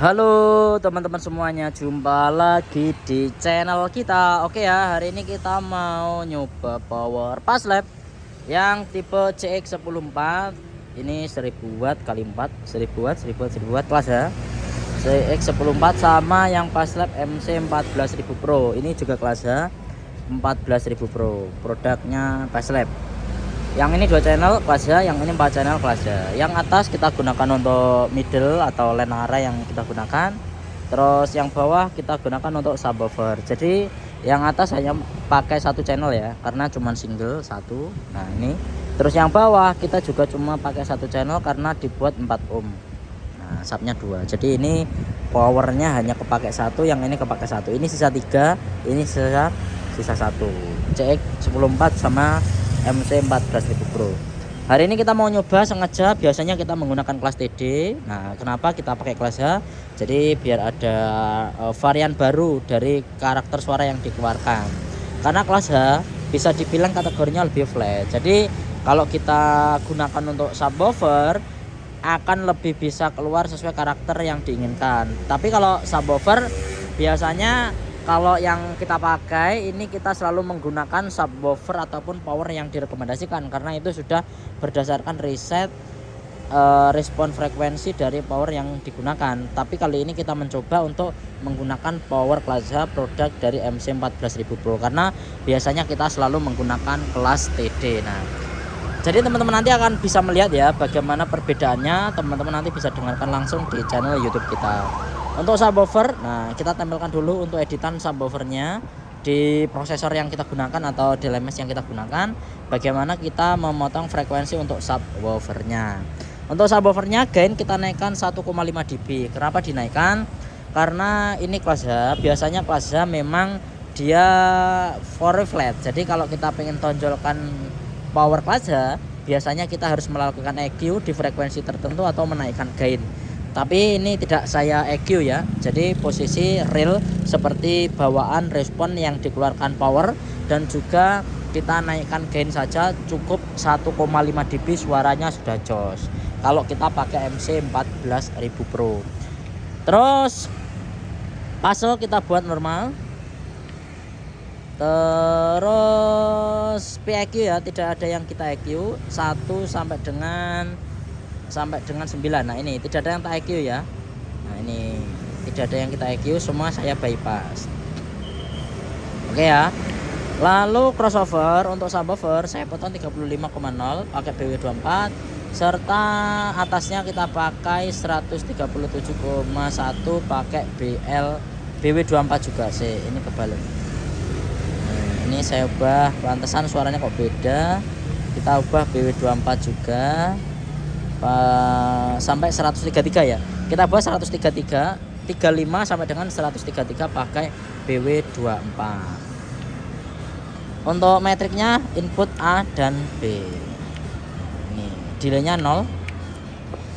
Halo teman-teman semuanya, jumpa lagi di channel kita. Oke ya, hari ini kita mau nyoba power fast lap yang tipe CX104. Ini 1000 watt kali 4, 1000 watt, 1000 watt, 1000 watt kelas ya. CX104 sama yang fast lap MC14000 Pro. Ini juga kelas ya, 14000 Pro. Produknya fast lap. Yang ini 2 channel kelas ya, yang ini 4 channel kelas ya. Yang atas kita gunakan untuk middle atau line array yang kita gunakan. Terus yang bawah kita gunakan untuk subwoofer. Jadi yang atas hanya pakai satu channel ya, karena cuma single satu. Nah ini. Terus yang bawah kita juga cuma pakai satu channel karena dibuat 4 ohm. Nah subnya 2. Jadi ini powernya hanya kepakai satu, yang ini kepakai satu. Ini sisa 3, ini sisa 1. CX104 sama MC14000 Pro. Hari ini kita mau nyoba sengaja, biasanya kita menggunakan kelas TD. Nah, kenapa kita pakai kelas H? Jadi biar ada varian baru dari karakter suara yang dikeluarkan. Karena kelas H bisa dibilang kategorinya lebih flat. Jadi kalau kita gunakan untuk subwoofer akan lebih bisa keluar sesuai karakter yang diinginkan. Tapi kalau subwoofer biasanya kalau yang kita pakai ini kita selalu menggunakan subwoofer ataupun power yang direkomendasikan, karena itu sudah berdasarkan riset respon frekuensi dari power yang digunakan. Tapi kali ini kita mencoba untuk menggunakan power kelas H produk dari MC14000 Pro, karena biasanya kita selalu menggunakan kelas TD. Nah, jadi teman-teman nanti akan bisa melihat ya bagaimana perbedaannya. Teman-teman nanti bisa dengarkan langsung di channel YouTube kita. Untuk subwoofer, nah kita tampilkan dulu untuk editan subwoofernya di prosesor yang kita gunakan atau DLMS yang kita gunakan. Bagaimana kita memotong frekuensi untuk subwoofernya. Untuk subwoofernya gain kita naikkan 1,5 dB. Kenapa dinaikkan? Karena ini kelas H. Biasanya kelas H memang dia for flat. Jadi kalau kita pengen tonjolkan power kelas H, biasanya kita harus melakukan EQ di frekuensi tertentu atau menaikkan gain. Tapi ini tidak saya EQ ya, jadi posisi real seperti bawaan respon yang dikeluarkan power, dan juga kita naikkan gain saja cukup 1,5 dB, suaranya sudah jos kalau kita pakai MC14000 Pro. Terus fase kita buat normal. Terus PEQ ya, tidak ada yang kita EQ 1 sampai dengan 9. Nah ini tidak ada yang kita EQ ya. Nah ini tidak ada yang kita EQ, semua saya bypass. Oke ya. Lalu crossover untuk subwoofer saya potong 35,0 pakai BW24, serta atasnya kita pakai 137,1 pakai BW24 juga sih. Ini kebalik. Nah, ini saya ubah, pantesan suaranya kok beda. Kita ubah BW24 juga sampai 133 ya. Kita buat 133, 35 sampai dengan 133 pakai BW24. Untuk metriknya input A dan B. Ini delaynya 0.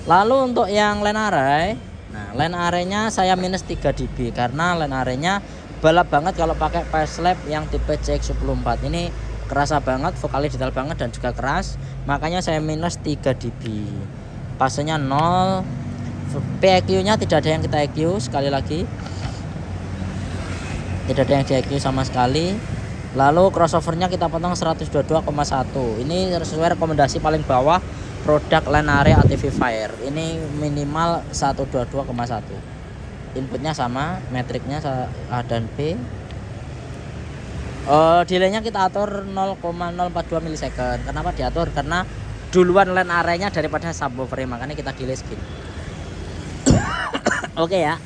Lalu untuk yang line array, nah line arraynya saya minus 3 dB karena line arraynya balap banget kalau pakai fast lap yang tipe CX104. Ini kerasa banget, vokalnya detail banget dan juga keras, makanya saya minus 3 dB. Pasenya 0. PEQ nya tidak ada yang kita EQ, sekali lagi tidak ada yang di EQ sama sekali. Lalu crossovernya kita potong 122,1. Ini sesuai rekomendasi paling bawah produk line array ATV Fire. Ini minimal 122,1. Inputnya sama, metriknya A dan B. Delaynya kita atur 0,042 milisecond. Kenapa diatur? Karena duluan line array-nya daripada subwoofer, makanya kita delay segini. Oke ya.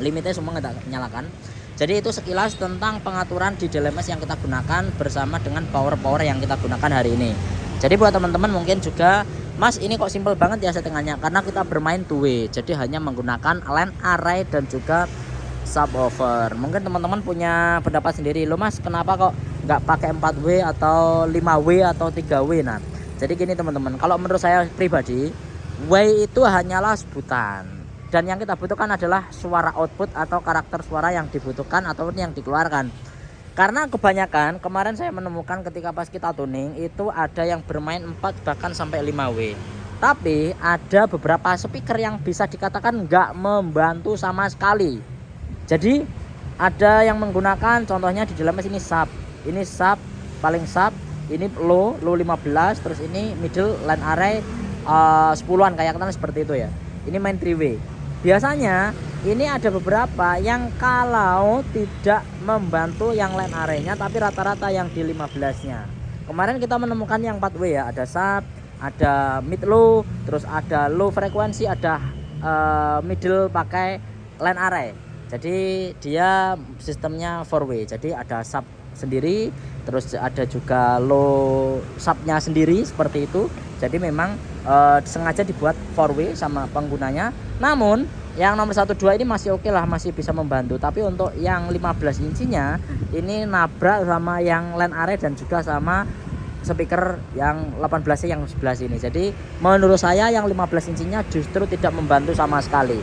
Limitnya semua kita nyalakan. Jadi itu sekilas tentang pengaturan di DLMS yang kita gunakan bersama dengan power yang kita gunakan hari ini. Jadi buat teman-teman mungkin juga, Mas ini kok simple banget ya settingannya, karena kita bermain two way. Jadi hanya menggunakan line array dan juga subwoofer. Mungkin teman-teman punya pendapat sendiri, loh Mas kenapa kok nggak pakai 4W atau 5W atau 3W. Nah jadi gini teman-teman, kalau menurut saya pribadi, W itu hanyalah sebutan, dan yang kita butuhkan adalah suara output atau karakter suara yang dibutuhkan ataupun yang dikeluarkan. Karena kebanyakan kemarin saya menemukan ketika pas kita tuning itu ada yang bermain 4 bahkan sampai 5W. Tapi ada beberapa speaker yang bisa dikatakan nggak membantu sama sekali. Jadi ada yang menggunakan, contohnya di dalamnya sini sub. Ini sub, paling sub. Ini low 15, terus ini middle line array 10-an kayak katakan seperti itu ya. Ini main 3-way. Biasanya ini ada beberapa yang kalau tidak membantu yang line array-nya, tapi rata-rata yang di 15-nya. Kemarin kita menemukan yang 4-way ya, ada sub, ada mid low, terus ada low frekuensi, ada middle pakai line array. Jadi dia sistemnya 4-way. Jadi ada sub sendiri, terus ada juga low subnya sendiri seperti itu. Jadi memang sengaja dibuat 4-way sama penggunanya. Namun yang nomor 1 2 ini masih oke lah, masih bisa membantu. Tapi untuk yang 15 inchinya ini nabrak sama yang line array dan juga sama speaker yang 18 yang sebelah sini. Jadi menurut saya yang 15 inchinya justru tidak membantu sama sekali.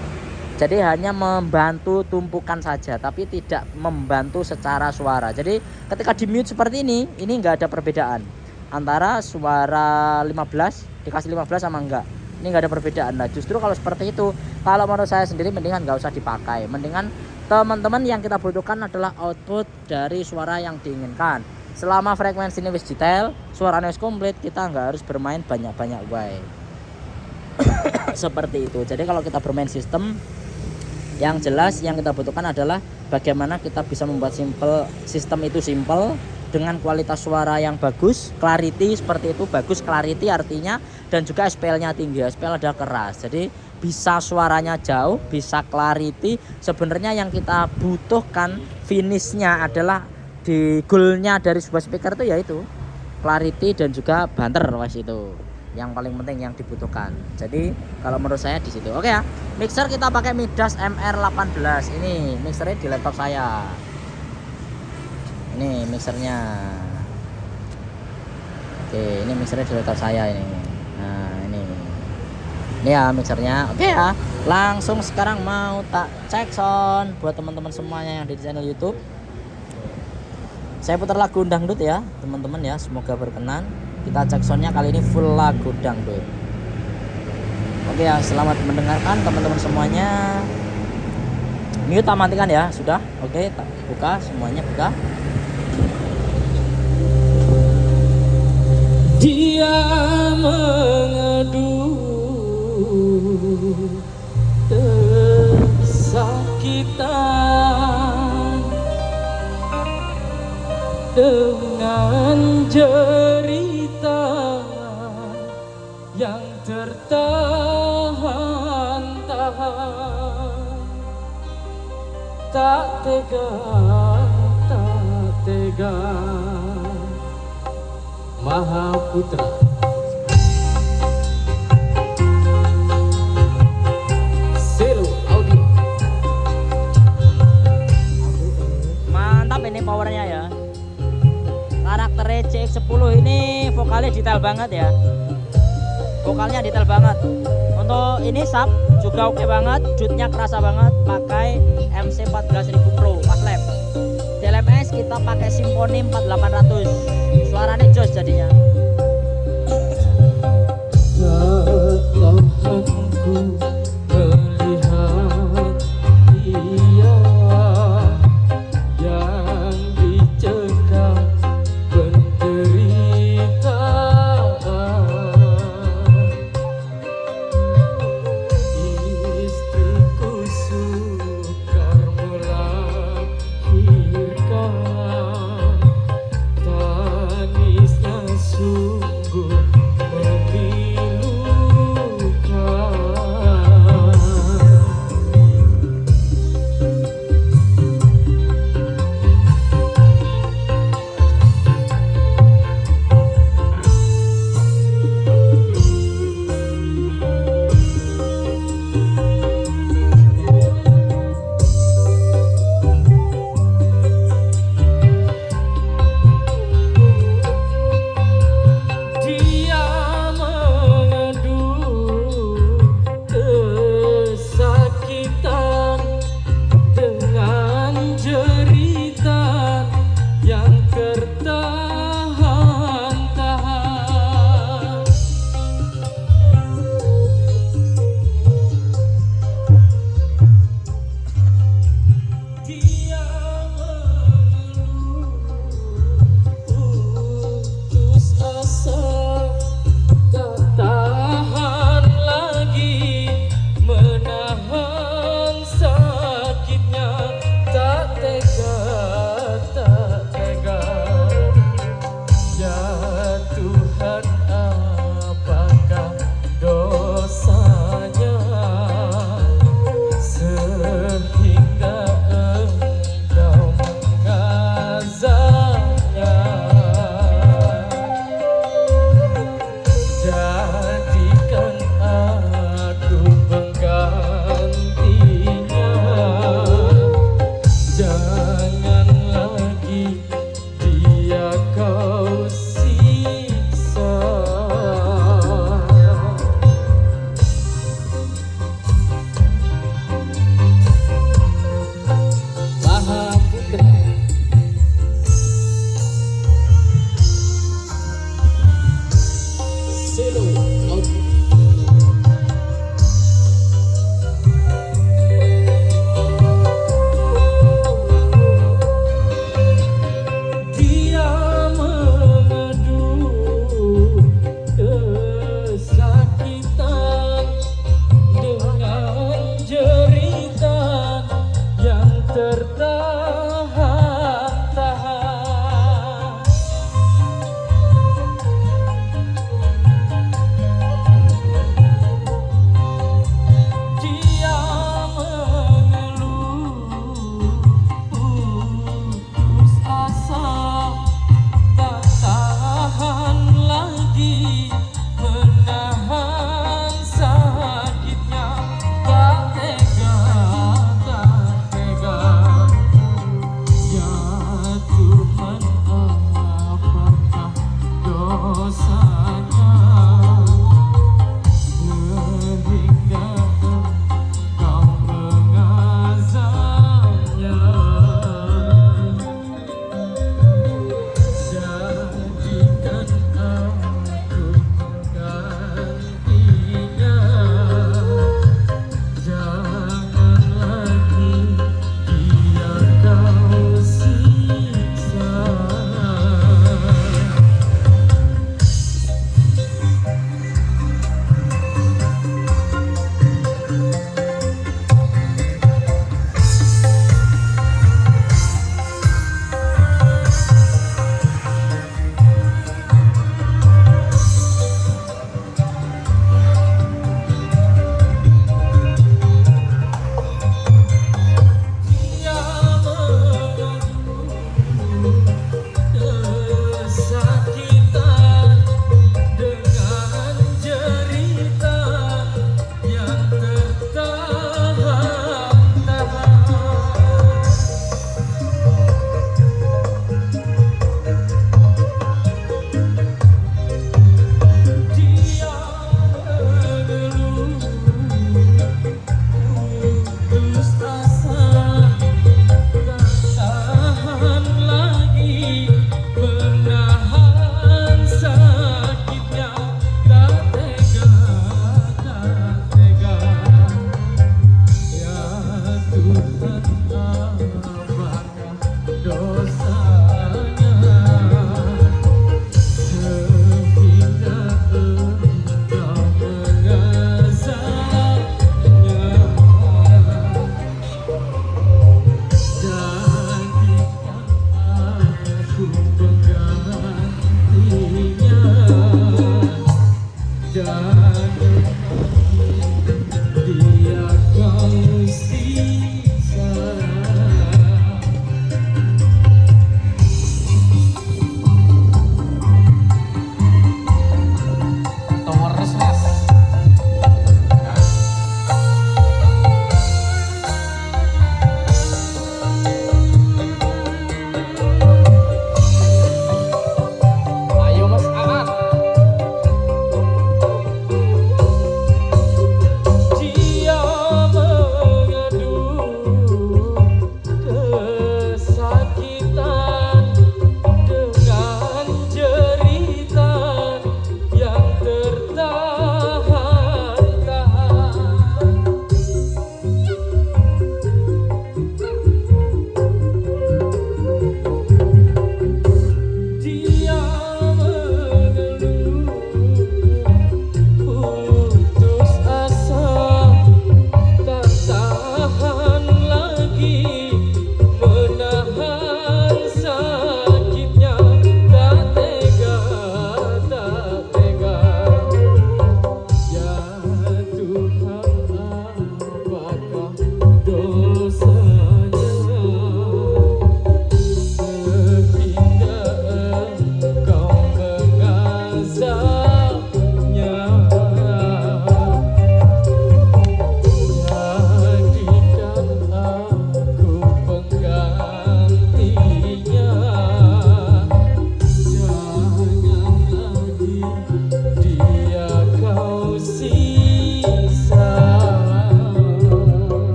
Jadi hanya membantu tumpukan saja, tapi tidak membantu secara suara. Jadi ketika di mute seperti ini nggak ada perbedaan antara suara 15 dikasih 15 sama enggak. Ini nggak ada perbedaan. Nah justru kalau seperti itu, kalau menurut saya sendiri mendingan nggak usah dipakai. Mendingan teman-teman yang kita butuhkan adalah output dari suara yang diinginkan. Selama frekuensi ini wis detail, suaranya wis komplit, kita nggak harus bermain banyak-banyak way. Seperti itu. Jadi kalau kita bermain sistem, yang jelas yang kita butuhkan adalah bagaimana kita bisa membuat sistem itu simple dengan kualitas suara yang bagus, clarity seperti itu, bagus clarity artinya, dan juga SPL-nya tinggi. SPL ada keras. Jadi bisa suaranya jauh, bisa clarity. Sebenarnya yang kita butuhkan finishnya adalah di goalnya dari sebuah speaker itu yaitu clarity dan juga banter, was itu yang paling penting yang dibutuhkan. Jadi kalau menurut saya di situ. Oke ya. Mixer kita pakai Midas MR18. Ini mixernya di laptop saya. Ini mixernya. Oke, ini mixernya di laptop saya ini. Nah, ini ya mixernya. Oke ya. Langsung sekarang mau tak cek sound buat teman-teman semuanya yang di channel YouTube. Saya putar lagu dangdut ya, teman-teman ya. Semoga berkenan. Kita cek soundnya kali ini full lagu dangdut. Oke ya, selamat mendengarkan teman-teman semuanya. Mute tak matikan ya, sudah. Oke, tak buka semuanya, buka. Dia mengeduh kesakitan dengan cerita yang tertahan-tahan. Tak tega, tak tega. Maha Putra. Selo audio. Mantap ini powernya ya. Karakternya CX10 ini vokalnya detail banget ya. Vokalnya detail banget. Untuk ini sub juga oke banget, jutnya kerasa banget, pakai MC 14000 Pro pas lab. DLMS kita pakai Symphony 4800. Suaranya jos jadinya. Tuhanku melihat dia yang dicekam penderitaan. Istriku sukar melahirkan, tangisnya sungguh memilukan.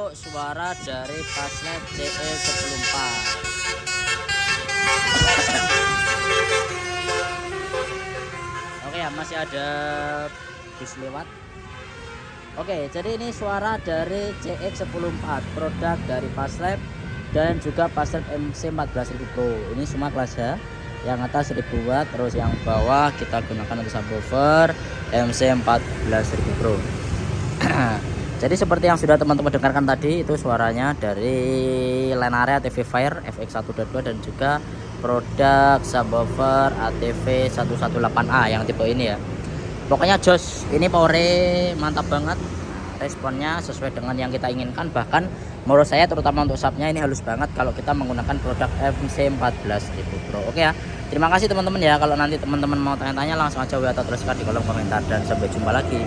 untuk suara dari Fastnet CE104. Oke ya, masih ada bus lewat. Oke, jadi ini suara dari CX104, produk dari Fastnet dan juga Fastnet MC14000 Pro. Ini semua kelas H. Yang atas 1000 watt, terus yang bawah kita gunakan untuk subwoofer MC14000 Pro. Jadi seperti yang sudah teman-teman dengarkan tadi, itu suaranya dari line area ATV Fire FX122 dan juga produk subwoofer ATV 118A yang tipe ini ya. Pokoknya jos, ini powernya mantap banget, responnya sesuai dengan yang kita inginkan. Bahkan menurut saya terutama untuk subnya ini halus banget kalau kita menggunakan produk MC14000 Pro. Oke ya, terima kasih teman-teman ya. Kalau nanti teman-teman mau tanya-tanya langsung aja WA atau tuliskan di kolom komentar, dan sampai jumpa lagi.